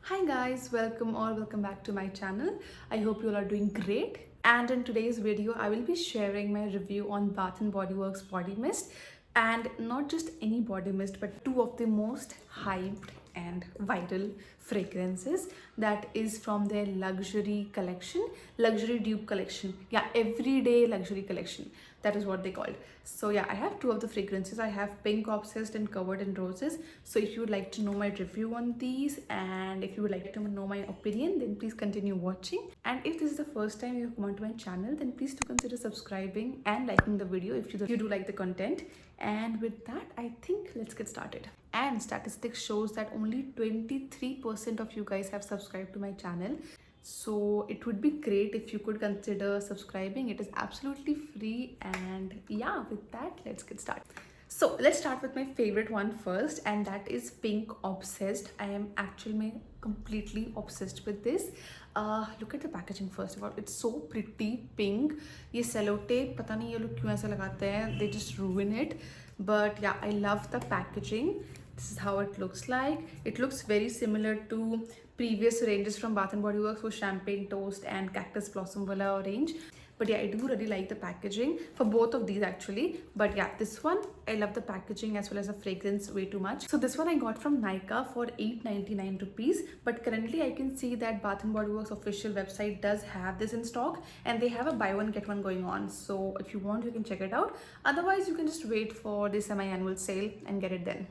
Hi guys, welcome back to my channel. I hope you all are doing great. And in today's video, I will be sharing my review on Bath and Body Works body mist, and not just any body mist, but two of the most hyped and viral fragrances that is from their luxury collection, luxury dupe collection. Yeah, everyday luxury collection. That is what they called. So yeah, I have two of the fragrances. I have Pink Obsessed and Covered in Roses. So if you would like to know my review on these, and if you would like to know my opinion, then please continue watching. And if this is the first time you have come onto my channel, then please do consider subscribing and liking the video if you do like the content. And with that, I think let's get started. And statistics shows that only 23% of you guys have subscribed to my channel. So it would be great if you could consider subscribing. It is absolutely free. And yeah, with that, let's get started. So let's start with my favorite one first, and that is Pink Obsessed. I am actually completely obsessed with this. Look at the packaging first of all. It's so pretty pink. ये sellotape पता नहीं ये लोग क्यों ऐसा लगाते हैं. They just ruin it. But yeah, I love the packaging. This is how it looks like. It looks very similar to previous ranges from Bath and Body Works, so Champagne Toast and Cactus Blossom Wala range. But yeah, I do really like the packaging for both of these actually. But yeah, this one, I love the packaging as well as the fragrance way too much. So this one I got from Nykaa for 8.99 rupees. But currently I can see that Bath and Body Works official website does have this in stock, and they have a buy one get one going on. So if you want, you can check it out. Otherwise, you can just wait for the semi-annual sale and get it then.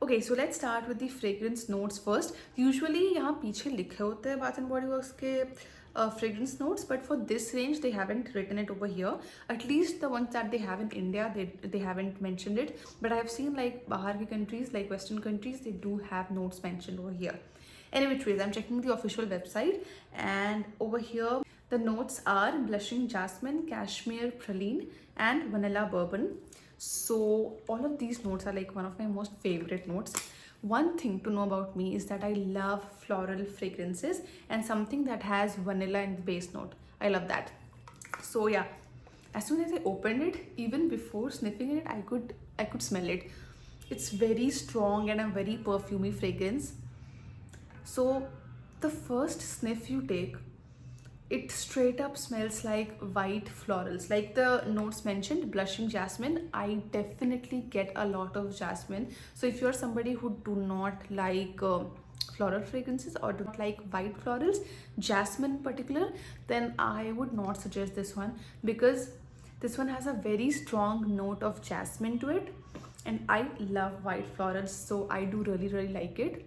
Okay, so let's start with the fragrance notes first. Usually यहाँ पीछे लिखे होते हैं Bath and Body Works के fragrance notes, but for this range they haven't written it over here. At least the ones that they have in India, they haven't mentioned it. But I have seen like बाहर के countries, like Western countries, they do have notes mentioned over here. Anyway, I'm checking the official website, and over here the notes are blushing jasmine, cashmere praline, and vanilla bourbon. So all of these notes are like one of my most favorite notes. One thing to know about me is that I love floral fragrances and something that has vanilla in the base note. I love that. So yeah, as soon as I opened it, even before sniffing it, I could smell it. It's very strong and a very perfumey fragrance. So the first sniff you take, it straight up smells like white florals. Like the notes mentioned, blushing jasmine, I definitely get a lot of jasmine. So if you're somebody who do not like floral fragrances or do not like white florals, jasmine in particular, then I would not suggest this one, because this one has a very strong note of jasmine to it, and I love white florals, so I do really like it.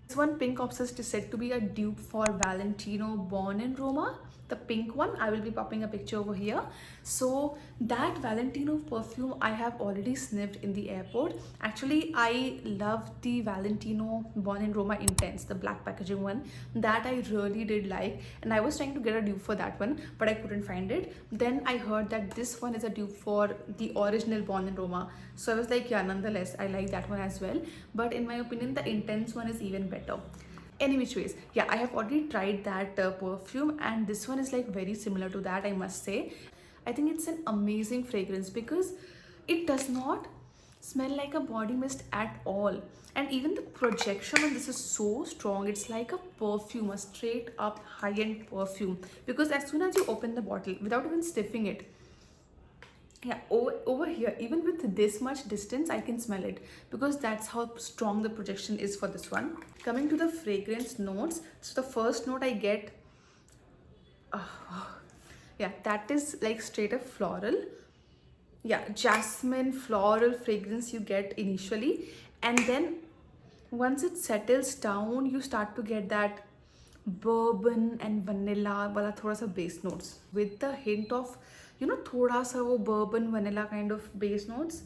This one, Pink Obsessed, is said to be a dupe for Valentino Born in Roma. The pink one, I will be popping a picture over here. So that Valentino perfume I have already sniffed in the airport. Actually, I love the Valentino Born in Roma Intense, the black packaging one. That I really did like, and I was trying to get a dupe for that one, but I couldn't find it. Then I heard that this one is a dupe for the original Born in Roma. So I was like, yeah, nonetheless, I like that one as well. But in my opinion, the Intense one is even better. Any which ways, yeah, I have already tried that perfume, and this one is like very similar to that, I must say. I think it's an amazing fragrance because it does not smell like a body mist at all, and even the projection on this is so strong. It's like a perfume, a straight up high-end perfume, because as soon as you open the bottle without even sniffing it, yeah, over here, even with this much distance, I can smell it, because that's how strong the projection is for this one. Coming to the fragrance notes, so the first note I get, yeah, that is like straight up floral. Yeah, jasmine floral fragrance you get initially, and then once it settles down, you start to get that bourbon and vanilla wala thoda sa base notes with the hint of, you know, thoda sa wo bourbon vanilla kind of base notes.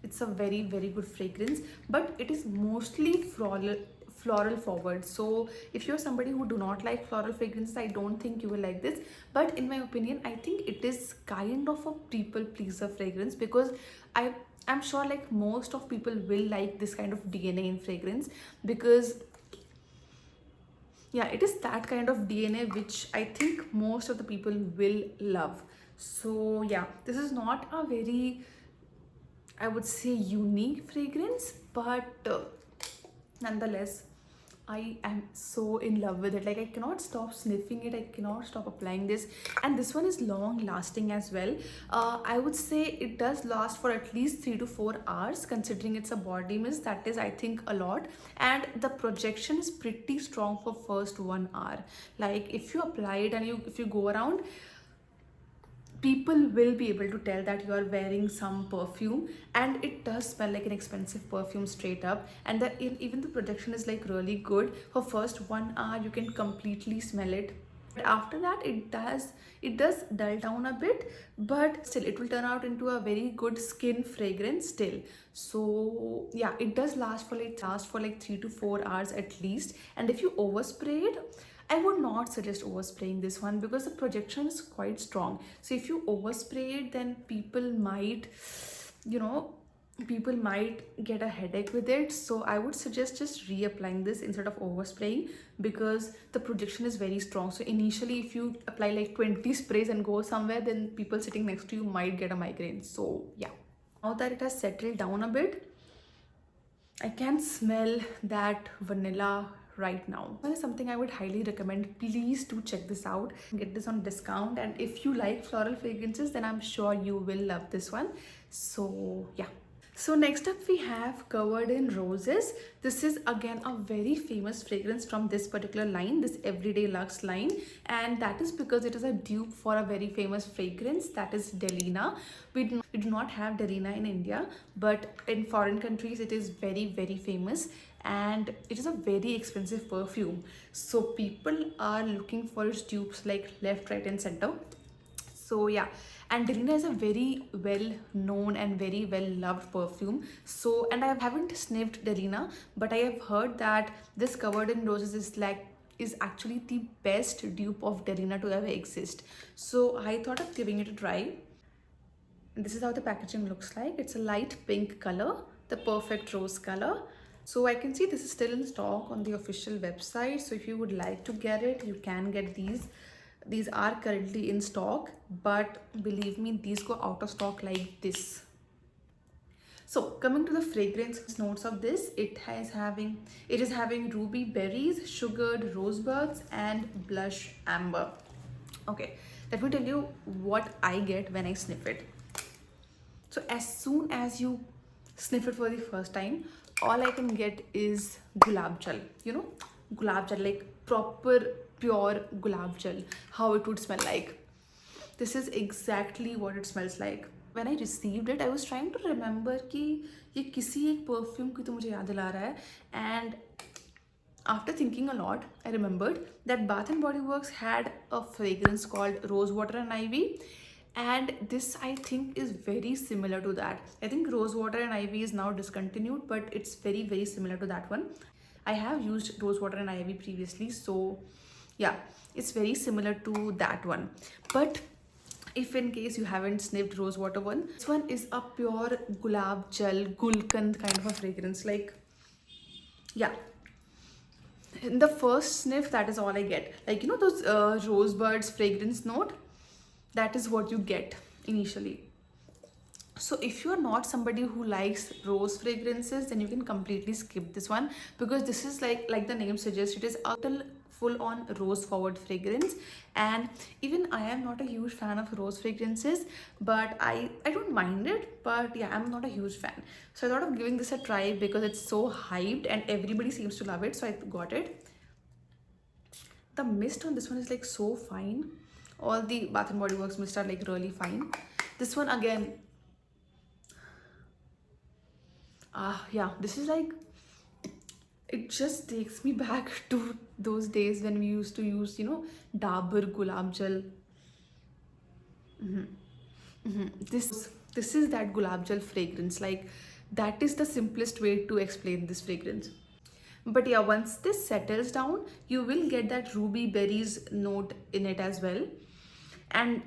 It's a very good fragrance, but it is mostly floral forward. So if you're somebody who do not like floral fragrances, I don't think you will like this. But in my opinion, I think it is kind of a people pleaser fragrance, because I'm sure like most of people will like this kind of DNA in fragrance, because yeah, it is that kind of DNA which I think most of the people will love. So yeah, this is not a very, I would say, unique fragrance, but nonetheless, I am so in love with it. Like, I cannot stop sniffing it. I cannot stop applying this. And this one is long lasting as well. I would say it does last for at least 3 to 4 hours, considering it's a body mist. That is, I think, a lot. And the projection is pretty strong for first 1 hour. Like, if you apply it and if you go around, people will be able to tell that you are wearing some perfume, and it does smell like an expensive perfume straight up. And even the projection is like really good. For first 1 hour you can completely smell it, but after that it does dull down a bit, but still it will turn out into a very good skin fragrance still. So yeah, it does last for like 3 to 4 hours at least. And if you overspray it, I would not suggest overspraying this one because the projection is quite strong. So if you overspray it, then you know, people might get a headache with it. So I would suggest just reapplying this instead of overspraying, because the projection is very strong. So initially, if you apply like 20 sprays and go somewhere, then people sitting next to you might get a migraine. So yeah. Now that it has settled down a bit, I can smell that vanilla right now. That is something I would highly recommend. Please do check this out. Get this on discount. And if you like floral fragrances, then I'm sure you will love this one. So yeah. So next up we have Covered in Roses. This is again a very famous fragrance from this particular line, this Everyday Luxe line, and that is because it is a dupe for a very famous fragrance, that is Delina. We do not have Delina in India, but in foreign countries it is very, very famous, and it is a very expensive perfume. So people are looking for its dupes like left, right and center. So yeah, and Delina is a very well known and very well loved perfume. So, and I haven't sniffed Delina, but I have heard that this Covered in Roses is actually the best dupe of Delina to ever exist. So I thought of giving it a try. And this is how the packaging looks like. It's a light pink color, the perfect rose color. So I can see this is still in stock on the official website. So if you would like to get it, you can get these. These are currently in stock, but believe me, these go out of stock like this. So coming to the fragrance notes of this, it is having ruby berries, sugared rosebuds and blush amber. Okay, let me tell you what I get when I sniff it. So as soon as you sniff it for the first time, all I can get is gulab jal. You know, gulab jal, like proper pure gulab jal, how it would smell like. This is exactly what it smells like. When I received it, I was trying to remember कि ये किसी एक perfume की तो मुझे याद दिला रहा है, and after thinking a lot, I remembered that Bath and Body Works had a fragrance called Rose Water and Ivy, and this I think is very similar to that. I think Rose Water and Ivy is now discontinued, but it's very, very similar to that one. I have used Rose Water and Ivy previously, so yeah, it's very similar to that one. But if in case you haven't sniffed Rose Water one, this one is a pure gulab jal gulkand kind of a fragrance. Like, yeah, in the first sniff, that is all I get. Like, you know, those rosebuds fragrance note, that is what you get initially. So if you are not somebody who likes rose fragrances, then you can completely skip this one, because this is like the name suggests, it is a full on rose forward fragrance. And even I am not a huge fan of rose fragrances, but I don't mind it, but yeah, I'm not a huge fan. So I thought of giving this a try because it's so hyped and everybody seems to love it, so I got it. The mist on this one is like so fine. All the Bath and Body Works mist are like really fine. This one again, yeah, this is like, it just takes me back to those days when we used to use, you know, Dabur Gulab Jal. This is that Gulab Jal fragrance. Like, that is the simplest way to explain this fragrance. But yeah, once this settles down, you will get that ruby berries note in it as well. And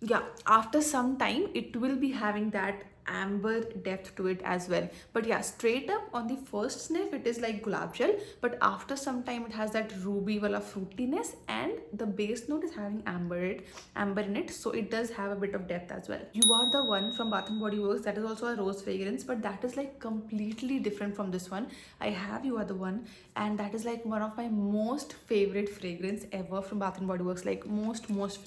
yeah, after some time, it will be having that amber depth to it as well. But yeah, straight up on the first sniff it is like gulab gel, but after some time it has that ruby wala fruitiness, and the base note is having amber in it, so it does have a bit of depth as well. You Are the One from Bath and Body Works, that is also a rose fragrance, but that is like completely different from this one. I have You Are the One, and that is like one of my most favorite fragrance ever from Bath and Body Works, like most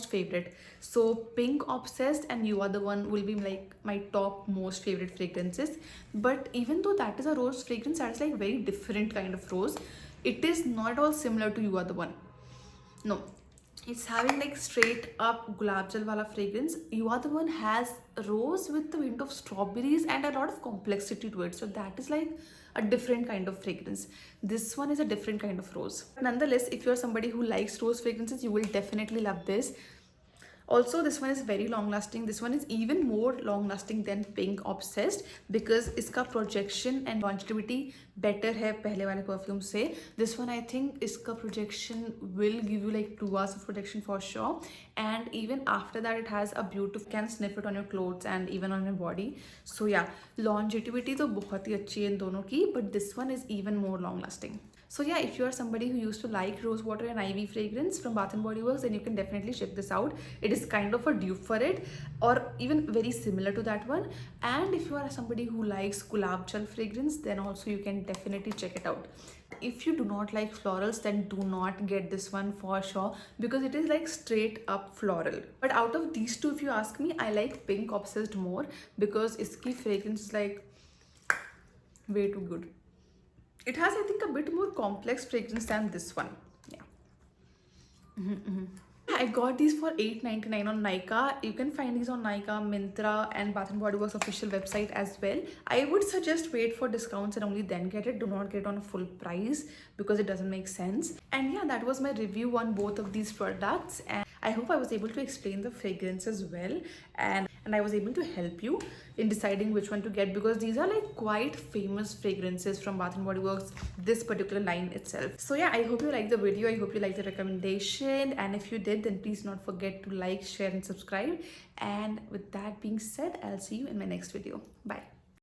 favorite. So Pink Obsessed and You Are the One will be like my top most favorite fragrances. But even though that is a rose fragrance, that is like very different kind of rose. It is not at all similar to You Are the One. No, it's having like straight up gulab jal wala fragrance. You Are the One has rose with the hint of strawberries and a lot of complexity to it, so that is like a different kind of fragrance. This one is a different kind of rose. Nonetheless, if you're somebody who likes rose fragrances, you will definitely love this. Also, this one is very long lasting. This one is even more long lasting than Pink Obsessed because इसका projection and longevity better है पहले वाले perfume से. This one I think इसका projection will give you like 2 hours of protection for sure, and even after that it has a beautiful, can sniff it on your clothes and even on your body. So yeah, longevity तो बहुत ही अच्छी है इन दोनों की, but this one is even more long lasting. So yeah, if you are somebody who used to like rose water and ivy fragrance from Bath and Body Works, then you can definitely check this out. It is kind of a dupe for it, or even very similar to that one. And if you are somebody who likes gulab jal fragrance, then also you can definitely check it out. If you do not like florals, then do not get this one for sure because it is like straight up floral. But out of these two, if you ask me, I like Pink Obsessed more because iski fragrance is like way too good. It has, I think, a bit more complex fragrance than this one. Yeah. I got these for $8.99 on Nykaa. You can find these on Nykaa, Myntra, and Bath and Body Works official website as well. I would suggest wait for discounts and only then get it. Do not get it on a full price because it doesn't make sense. And yeah, that was my review on both of these products. And I hope I was able to explain the fragrance as well. And I was able to help you in deciding which one to get because these are like quite famous fragrances from Bath and Body Works, this particular line itself. So yeah, I hope you liked the video. I hope you liked the recommendation. And if you did, then please not forget to like, share, and subscribe. And with that being said, I'll see you in my next video. Bye.